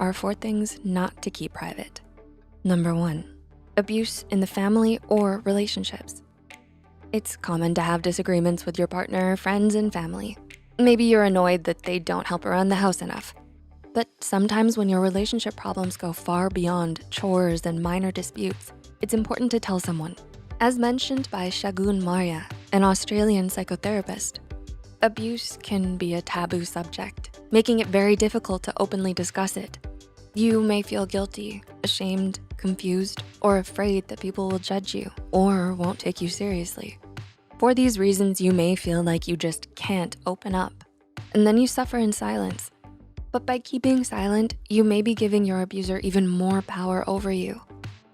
are 4 things not to keep private. Number 1, abuse in the family or relationships. It's common to have disagreements with your partner, friends, and family. Maybe you're annoyed that they don't help around the house enough. But sometimes when your relationship problems go far beyond chores and minor disputes, it's important to tell someone. As mentioned by Shagun Marya, an Australian psychotherapist, abuse can be a taboo subject, making it very difficult to openly discuss it. You may feel guilty, ashamed, confused, or afraid that people will judge you or won't take you seriously. For these reasons, you may feel like you just can't open up, and then you suffer in silence. But by keeping silent, you may be giving your abuser even more power over you.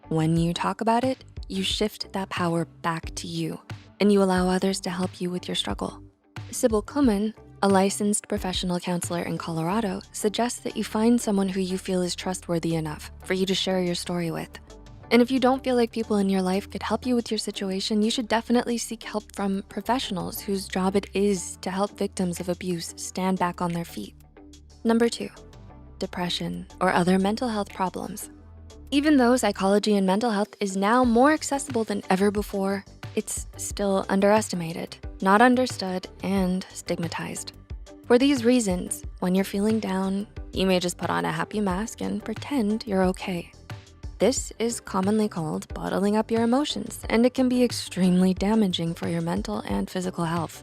When you talk about it, you shift that power back to you, and you allow others to help you with your struggle. Sybil Kuman, a licensed professional counselor in Colorado, suggests that you find someone who you feel is trustworthy enough for you to share your story with. And if you don't feel like people in your life could help you with your situation, you should definitely seek help from professionals whose job it is to help victims of abuse stand back on their feet. Number 2, depression or other mental health problems. Even though psychology and mental health is now more accessible than ever before, it's still underestimated, not understood, and stigmatized. For these reasons, when you're feeling down, you may just put on a happy mask and pretend you're okay. This is commonly called bottling up your emotions, and it can be extremely damaging for your mental and physical health.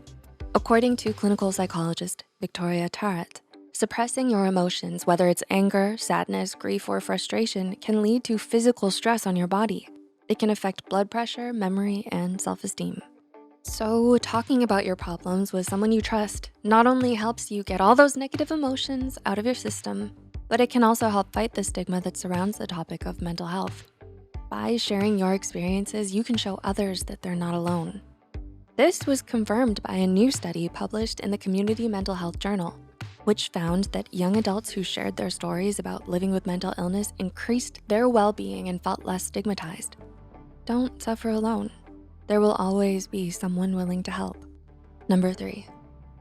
According to clinical psychologist Victoria Tarrant, suppressing your emotions, whether it's anger, sadness, grief, or frustration, can lead to physical stress on your body. It can affect blood pressure, memory, and self-esteem. So talking about your problems with someone you trust not only helps you get all those negative emotions out of your system, but it can also help fight the stigma that surrounds the topic of mental health. By sharing your experiences, you can show others that they're not alone. This was confirmed by a new study published in the Community Mental Health Journal, which found that young adults who shared their stories about living with mental illness increased their well-being and felt less stigmatized. Don't suffer alone. There will always be someone willing to help. Number 3,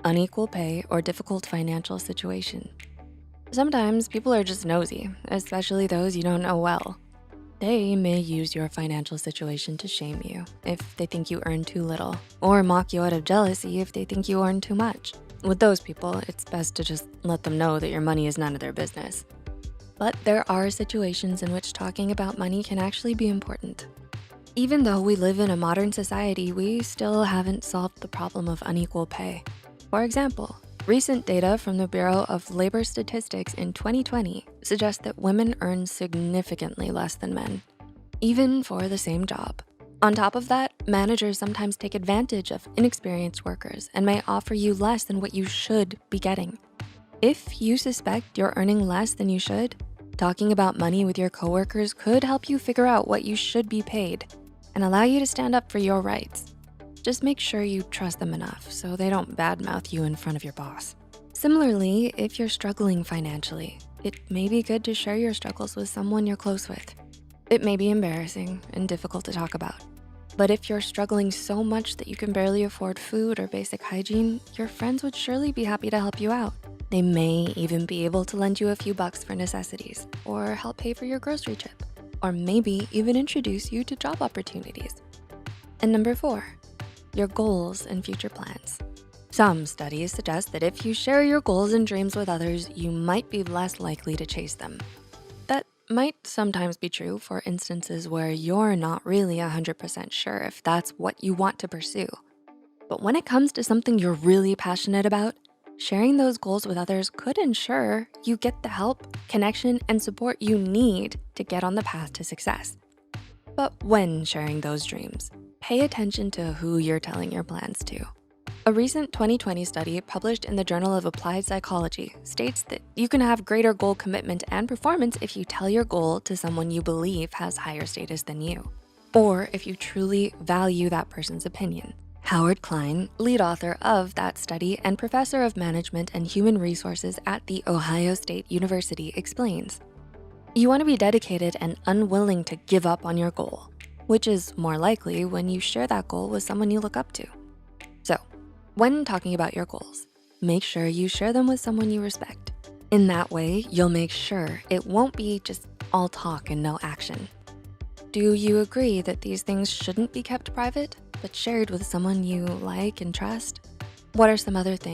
unequal pay or difficult financial situation. Sometimes people are just nosy, especially those you don't know well. They may use your financial situation to shame you if they think you earn too little, or mock you out of jealousy if they think you earn too much. With those people, it's best to just let them know that your money is none of their business. But there are situations in which talking about money can actually be important. Even though we live in a modern society, we still haven't solved the problem of unequal pay. For example, recent data from the Bureau of Labor Statistics in 2020 suggest that women earn significantly less than men, even for the same job. On top of that, managers sometimes take advantage of inexperienced workers and may offer you less than what you should be getting. If you suspect you're earning less than you should, talking about money with your coworkers could help you figure out what you should be paid and allow you to stand up for your rights. Just make sure you trust them enough so they don't badmouth you in front of your boss. Similarly, if you're struggling financially, it may be good to share your struggles with someone you're close with. It may be embarrassing and difficult to talk about, but if you're struggling so much that you can barely afford food or basic hygiene, your friends would surely be happy to help you out. They may even be able to lend you a few bucks for necessities or help pay for your grocery trip, or maybe even introduce you to job opportunities. And number 4, your goals and future plans. Some studies suggest that if you share your goals and dreams with others, you might be less likely to chase them. That might sometimes be true for instances where you're not really 100% sure if that's what you want to pursue. But when it comes to something you're really passionate about, sharing those goals with others could ensure you get the help, connection, and support you need to get on the path to success. But when sharing those dreams, pay attention to who you're telling your plans to. A recent 2020 study published in the Journal of Applied Psychology states that you can have greater goal commitment and performance if you tell your goal to someone you believe has higher status than you, or if you truly value that person's opinion. Howard Klein, lead author of that study and professor of management and human resources at The Ohio State University, explains, you wanna be dedicated and unwilling to give up on your goal, which is more likely when you share that goal with someone you look up to. So, when talking about your goals, make sure you share them with someone you respect. In that way, you'll make sure it won't be just all talk and no action. Do you agree that these things shouldn't be kept private, but shared with someone you like and trust? What are some other things